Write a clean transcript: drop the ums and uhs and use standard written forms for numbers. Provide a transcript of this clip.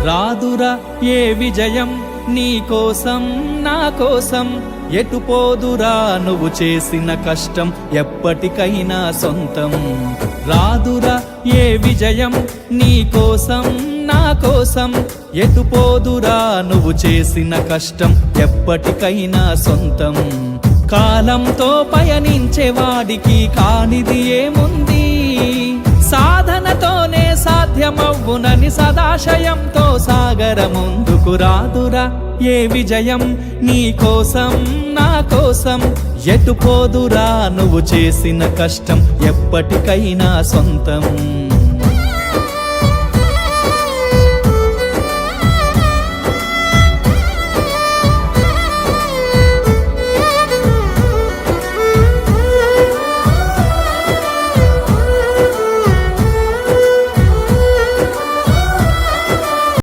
రాదురా ఏ విజయం నీ కోసం నా కోసం, ఎటు పోదురా నువ్వు చేసిన కష్టం ఎప్పటికైనా సొంతం. రాదురా ఏ విజయం నీ కోసం నా కోసం, ఎటు పోదురా నువ్వు చేసిన కష్టం ఎప్పటికైనా సొంతం. కాలంతో పయనించేవాడికి కానిది ఏముంది, సాధనతోనే సాధ్యమవ్వునని సదాశయంతో సాగర ముందుకు. రాదురా ఏ విజయం నీ కోసం నా కోసం, ఎటు పోదురా నువ్వు చేసిన కష్టం ఎప్పటికైనా సొంతం.